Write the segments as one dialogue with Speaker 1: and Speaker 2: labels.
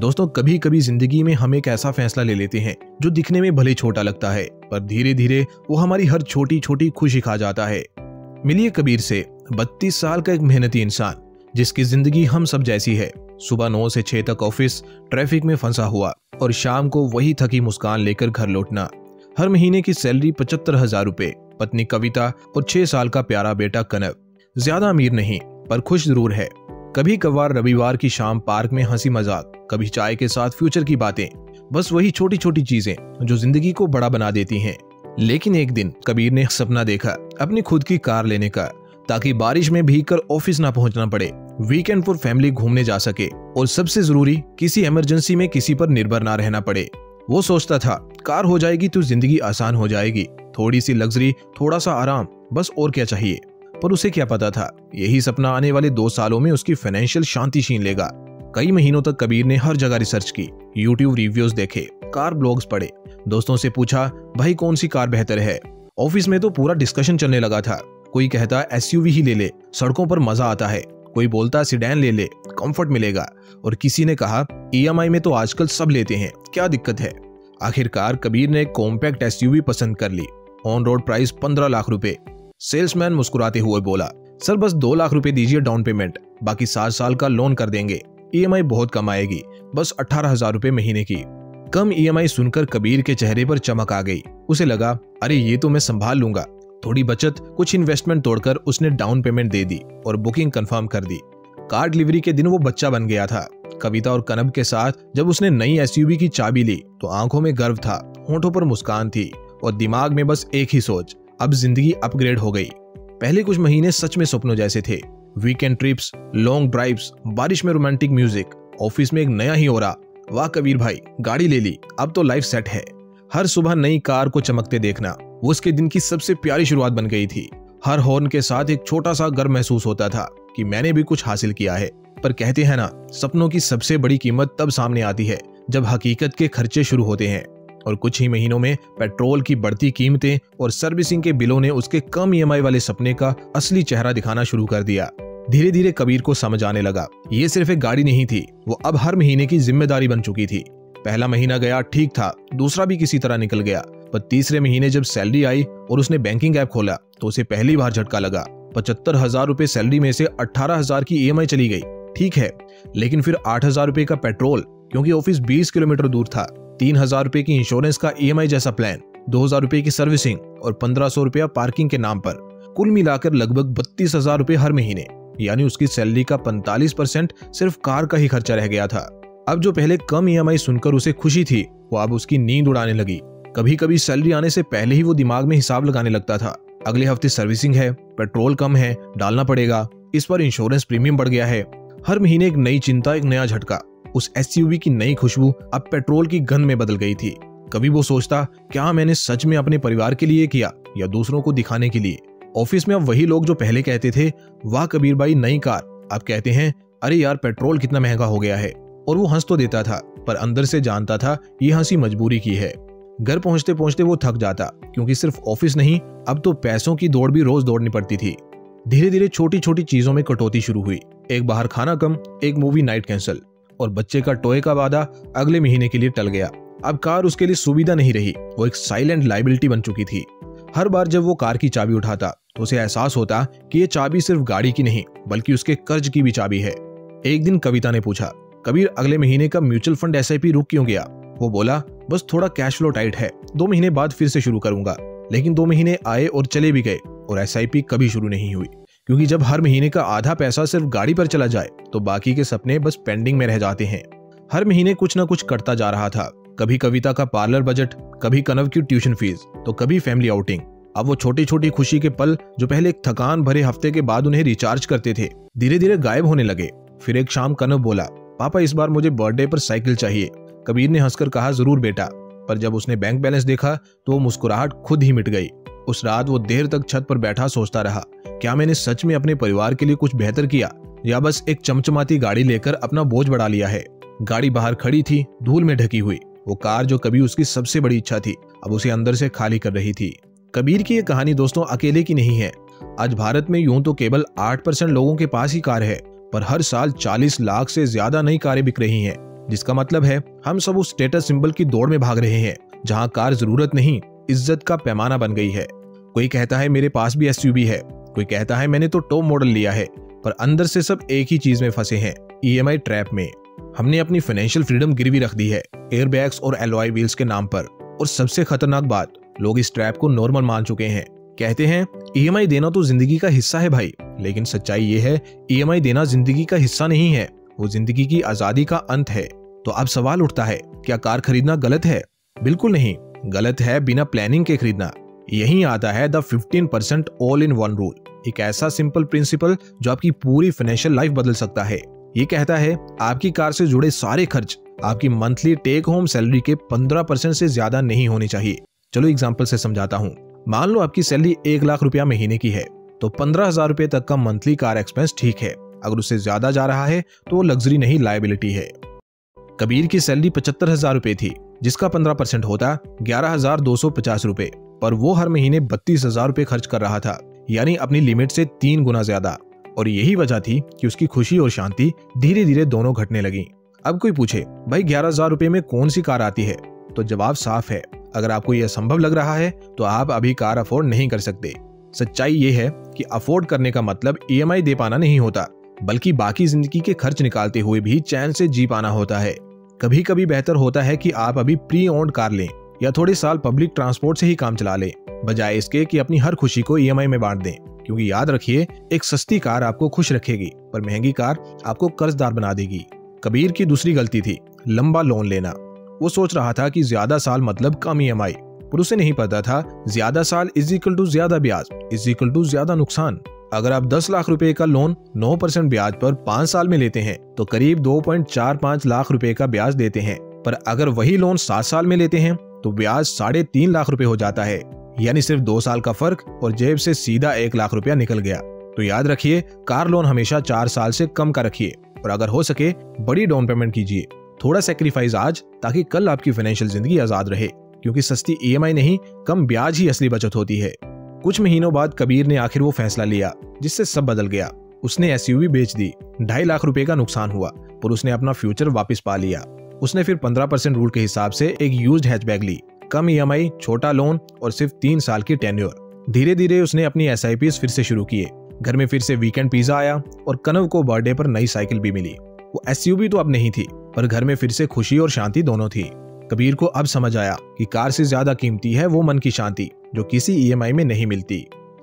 Speaker 1: दोस्तों, कभी कभी जिंदगी में हम एक ऐसा फैसला ले लेते हैं जो दिखने में भले छोटा लगता है, पर धीरे धीरे वो हमारी हर छोटी छोटी खुशी खा जाता है। मिलिए कबीर से, 32 साल का एक मेहनती इंसान जिसकी जिंदगी हम सब जैसी है। सुबह 9 से 6 तक ऑफिस, ट्रैफिक में फंसा हुआ और शाम को वही थकी मुस्कान लेकर घर लौटना। हर महीने की सैलरी 75,000 रुपए, पत्नी कविता और 6 साल का प्यारा बेटा कनव। ज्यादा अमीर नहीं पर खुश जरूर है। कभी कभार रविवार की शाम पार्क में हंसी मजाक, कभी चाय के साथ फ्यूचर की बातें। बस वही छोटी छोटी चीजें जो जिंदगी को बड़ा बना देती हैं। लेकिन एक दिन कबीर ने सपना देखा अपनी खुद की कार लेने का, ताकि बारिश में भीगकर ऑफिस ना पहुंचना पड़े, वीकेंड पर फैमिली घूमने जा सके और सबसे जरूरी किसी इमरजेंसी में किसी पर निर्भर ना रहना पड़े। वो सोचता था कार हो जाएगी तो जिंदगी आसान हो जाएगी, थोड़ी सी लग्जरी, थोड़ा सा आराम, बस और क्या चाहिए। पर उसे क्या पता था यही सपना आने वाले 2 सालों में उसकी फाइनेंशियल शांति छीन लेगा। कई महीनों तक कबीर ने हर जगह रिसर्च की, यूट्यूब रिव्यूज देखे, कार ब्लॉग्स पढ़े, दोस्तों से पूछा भाई कौन सी कार बेहतर है। ऑफिस में तो पूरा डिस्कशन चलने लगा था। कोई कहता एसयूवी ही ले ले, सड़कों पर मजा आता है। कोई बोलता सिडैन ले ले, कंफर्ट मिलेगा। और किसी ने कहा ईएमआई में तो आजकल सब लेते हैं, क्या दिक्कत है। आखिरकार कबीर ने एक कॉम्पैक्ट एसयूवी पसंद कर ली। ऑन रोड प्राइस 15 लाख रुपए। सेल्समैन मुस्कुराते हुए बोला, सर बस 2 लाख रुपए दीजिए डाउन पेमेंट, बाकी 7 साल का लोन कर देंगे। ईएमआई बहुत कम आएगी, बस 18,000 रुपए महीने की। कम ईएमआई सुनकर कबीर के चेहरे पर चमक आ गई। उसे लगा अरे ये तो मैं संभाल लूंगा। थोड़ी बचत, कुछ इन्वेस्टमेंट तोड़कर उसने डाउन पेमेंट दे दी और बुकिंग कंफर्म कर दी। कार डिलीवरी के दिन वो बच्चा बन गया था। कविता और कनब के साथ जब उसने नई एसयूवी की चाबी ली तो आंखों में गर्व था, होंठों पर मुस्कान थी और दिमाग में बस एक ही सोच, अब जिंदगी अपग्रेड हो गई। पहले कुछ महीने सच में सपनों जैसे थे। वीकेंड ट्रिप्स, लॉन्ग ड्राइव्स, बारिश में रोमांटिक म्यूजिक, ऑफिस में एक नया ही ओरा। वाह कबीर भाई, गाड़ी ले ली, अब तो लाइफ सेट है। हर सुबह नई कार को चमकते देखना वो उसके दिन की सबसे प्यारी शुरुआत बन गई थी। हर हॉर्न के साथ एक छोटा सा गर्व महसूस होता था कि मैंने भी कुछ हासिल किया है। पर कहते हैं ना, सपनों की सबसे बड़ी कीमत तब सामने आती है जब हकीकत के खर्चे शुरू होते हैं। और कुछ ही महीनों में पेट्रोल की बढ़ती कीमतें और सर्विसिंग के बिलों ने उसके कम ईएमआई वाले सपने का असली चेहरा दिखाना शुरू कर दिया। धीरे धीरे कबीर को समझ आने लगा ये सिर्फ एक गाड़ी नहीं थी, वो अब हर महीने की जिम्मेदारी बन चुकी थी। पहला महीना गया ठीक था, दूसरा भी किसी तरह निकल गया, पर तीसरे महीने जब सैलरी आई और उसने बैंकिंग ऐप खोला तो उसे पहली बार झटका लगा। 75,000 रुपए सैलरी में से 18,000 की ईएमआई चली गई, ठीक है, लेकिन फिर 8,000 रुपए का पेट्रोल क्योंकि ऑफिस 20 किलोमीटर दूर था, 3,000 रुपए की इंश्योरेंस का ईएमआई जैसा प्लान, 2,000 रुपए की सर्विसिंग और 1,500 रुपया पार्किंग के नाम पर। कुल मिलाकर लगभग 32,000 रुपए हर महीने, यानी उसकी सैलरी का 45% सिर्फ कार का ही खर्चा रह गया था। अब जो पहले कम ईएमआई सुनकर उसे खुशी थी, वो अब उसकी नींद उड़ाने लगी। कभी कभी सैलरी आने से पहले ही वो दिमाग में हिसाब लगाने लगता था। अगले हफ्ते सर्विसिंग है, पेट्रोल कम है, डालना पड़ेगा, इस पर इंश्योरेंस प्रीमियम बढ़ गया है। हर महीने एक नई चिंता, एक नया झटका। उस एसयूवी की नई खुशबू अब पेट्रोल की गंध में बदल गई थी। कभी वो सोचता क्या मैंने सच में अपने परिवार के लिए किया या दूसरों को दिखाने के लिए। ऑफिस में अब वही लोग जो पहले कहते थे वाह कबीर भाई नई कार, अब कहते हैं अरे यार पेट्रोल कितना महंगा हो गया है। और वो हंस तो देता था, पर अंदर से जानता था ये हंसी मजबूरी की है। घर पहुंचते पहुंचते वो थक जाता, क्योंकि सिर्फ ऑफिस नहीं, अब तो पैसों की दौड़ भी रोज दौड़नी पड़ती थी। धीरे धीरे छोटी छोटी चीजों में कटौती शुरू हुई। एक बाहर खाना कम, एक मूवी नाइट कैंसिल, और बच्चे का टॉय का वादा अगले महीने के लिए टल गया। अब कार उसके लिए सुविधा नहीं रही, वो एक साइलेंट लायबिलिटी बन चुकी थी। हर बार जब वो कार की चाबी उठाता तो उसे एहसास होता कि ये चाबी सिर्फ गाड़ी की नहीं बल्कि उसके कर्ज की भी चाबी है। एक दिन कविता ने पूछा, कबीर अगले महीने का म्यूचुअल फंड एसआईपी रुक क्यों गया? वो बोला, बस थोड़ा कैश फ्लो टाइट है, 2 महीने बाद फिर से शुरू करूंगा। लेकिन 2 महीने आए और चले भी गए और एसआईपी कभी शुरू नहीं हुई, क्योंकि जब हर महीने का आधा पैसा सिर्फ गाड़ी पर चला जाए तो बाकी के सपने बस पेंडिंग में रह जाते हैं। हर महीने कुछ न कुछ करता जा रहा था। कभी कविता का पार्लर बजट, कभी कनव की ट्यूशन फीस, तो कभी फैमिली आउटिंग। अब वो छोटी छोटी खुशी के पल जो पहले एक थकान भरे हफ्ते के बाद उन्हें रिचार्ज करते थे, धीरे धीरे गायब होने लगे। फिर एक शाम कनव बोला, पापा इस बार मुझे बर्थडे पर साइकिल चाहिए। कबीर ने हंसकर कहा, जरूर बेटा। पर जब उसने बैंक बैलेंस देखा तो वो मुस्कुराहट खुद ही मिट गई। उस रात वो देर तक छत पर बैठा सोचता रहा, क्या मैंने सच में अपने परिवार के लिए कुछ बेहतर किया या बस एक चमचमाती गाड़ी लेकर अपना बोझ बढ़ा लिया है। गाड़ी बाहर खड़ी थी, धूल में ढकी हुई। वो कार जो कभी उसकी सबसे बड़ी इच्छा थी, अब उसे अंदर से खाली कर रही थी। कबीर की ये कहानी दोस्तों अकेले की नहीं है। आज भारत में यूं तो केवल 8% लोगों के पास ही कार है, पर हर साल 40 लाख से ज्यादा नई कारें बिक रही हैं, जिसका मतलब है हम सब उस स्टेटस सिंबल की दौड़ में भाग रहे हैं जहां कार जरूरत नहीं इज्जत का पैमाना बन गई है। कोई कहता है मेरे पास भी एसयूवी है, कोई कहता है मैंने तो टॉप मॉडल लिया है, पर अंदर से सब एक ही चीज में फंसे हैं, ईएमआई ट्रैप में। हमने अपनी फाइनेंशियल फ्रीडम गिरवी रख दी है एयरबैग्स और एलॉय व्हील्स के नाम पर। और सबसे खतरनाक बात, लोग इस ट्रैप को नॉर्मल मान चुके हैं। कहते हैं ईएमआई देना तो जिंदगी का हिस्सा है भाई, लेकिन सच्चाई ये है ईएमआई देना जिंदगी का हिस्सा नहीं है, वो जिंदगी की आजादी का अंत है। तो अब सवाल उठता है, क्या कार खरीदना गलत है? बिल्कुल नहीं, गलत है बिना प्लानिंग के खरीदना। यहीं आता है the 15% all in one rule, एक ऐसा सिंपल प्रिंसिपल जो आपकी पूरी फाइनेंशियल लाइफ बदल सकता है। ये कहता है आपकी कार से जुड़े सारे खर्च आपकी मंथली टेक होम सैलरी के 15% से ज्यादा नहीं होने चाहिए। चलो एग्जांपल से समझाता हूँ। मान लो आपकी सैलरी 1 लाख रुपया महीने की है, तो 15,000 रुपए तक का मंथली कार एक्सपेंस ठीक है। अगर उससे ज्यादा जा रहा है तो वो लग्जरी नहीं लायबिलिटी है। कबीर की सैलरी 75,000 रुपए थी, जिसका 15% होता 11,250 रुपए, पर वो हर महीने 32,000 रुपए खर्च कर रहा था, यानी अपनी लिमिट से 3 गुना ज्यादा। और यही वजह थी कि उसकी खुशी और शांति धीरे धीरे दोनों घटने लगी। अब कोई पूछे भाई 11,000 रुपए में कौन सी कार आती है, तो जवाब साफ है, अगर आपको यह संभव लग रहा है तो आप अभी कार अफोर्ड नहीं कर सकते। सच्चाई ये है कि अफोर्ड करने का मतलब ईएमआई दे पाना नहीं होता, बल्कि बाकी जिंदगी के खर्च निकालते हुए भी चैन से जी पाना होता है। कभी कभी बेहतर होता है कि आप अभी प्री ओन्ड कार लें या थोड़े साल पब्लिक ट्रांसपोर्ट से ही काम चला लें, बजाय इसके कि अपनी हर खुशी को ईएमआई में बांट दें। क्योंकि याद रखिए, एक सस्ती कार आपको खुश रखेगी, पर महंगी कार आपको कर्जदार बना देगी। कबीर की दूसरी गलती थी लंबा लोन लेना। वो सोच रहा था कि ज्यादा साल मतलब कम ईएमआई, पर उसे नहीं पता था ज्यादा साल इज इक्वल टू ज्यादा ब्याज इज इक्वल टू ज्यादा नुकसान। अगर आप 10 लाख रुपए का लोन 9% ब्याज पर 5 साल में लेते हैं तो करीब 2.45 लाख रुपए का ब्याज देते हैं, पर अगर वही लोन 7 साल में लेते हैं तो ब्याज 3.5 लाख रुपए हो जाता है। यानी सिर्फ 2 साल का फर्क और जेब से सीधा 1 लाख रुपया निकल गया। तो याद रखिए, कार लोन हमेशा 4 साल से कम का रखिए, और अगर हो सके बड़ी डाउन पेमेंट कीजिए। थोड़ा सेक्रीफाइस आज, ताकि कल आपकी फाइनेंशियल जिंदगी आजाद रहे, क्योंकि सस्ती ईएमआई नहीं, कम ब्याज ही असली बचत होती है। कुछ महीनों बाद कबीर ने आखिर वो फैसला लिया जिससे सब बदल गया। उसने एसयूवी बेच दी, 2.5 लाख रुपए का नुकसान हुआ, पर उसने अपना फ्यूचर वापस पा लिया। उसने फिर 15% रूल के हिसाब से एक यूज्ड हैचबैग ली, कम ईएमआई, छोटा लोन और सिर्फ 3 साल की टेन्योर। धीरे धीरे उसने अपनी एसआईपीज फिर से शुरू किए। घर में फिर से वीकेंड पिज्जा आया और कनव को बर्थडे पर नई साइकिल भी मिली। वो एसयूवी तो अब नहीं थी, पर घर में फिर से खुशी और शांति दोनों थी। कबीर को अब समझ आया कि कार से ज्यादा कीमती है वो मन की शांति, जो किसी ईएमआई में नहीं मिलती।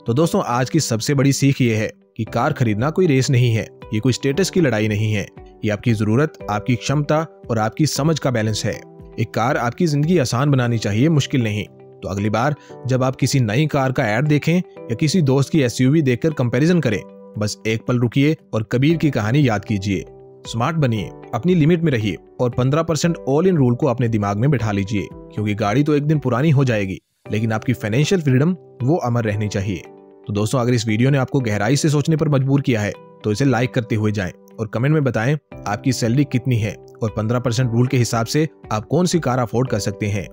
Speaker 1: तो दोस्तों, आज की सबसे बड़ी सीख ये है कि कार खरीदना कोई रेस नहीं है, ये कोई स्टेटस की लड़ाई नहीं है, ये आपकी जरूरत, आपकी क्षमता और आपकी समझ का बैलेंस है। एक कार आपकी जिंदगी आसान बनानी चाहिए, मुश्किल नहीं। तो अगली बार जब आप किसी नई कार का ऐड देखें या किसी दोस्त की एसयूवी देखकर कंपैरिजन करें, बस एक पल रुकिए और कबीर की कहानी याद कीजिए। स्मार्ट बनिए, अपनी लिमिट में रहिए और 15% ऑल इन रूल को अपने दिमाग में बिठा लीजिए, क्योंकि गाड़ी तो एक दिन पुरानी हो जाएगी, लेकिन आपकी फाइनेंशियल फ्रीडम वो अमर रहनी चाहिए। तो दोस्तों, अगर इस वीडियो ने आपको गहराई से सोचने पर मजबूर किया है तो इसे लाइक करते हुए जाएं और कमेंट में बताएं आपकी सैलरी कितनी है और 15% रूल के हिसाब से आप कौन सी कार अफोर्ड कर सकते हैं।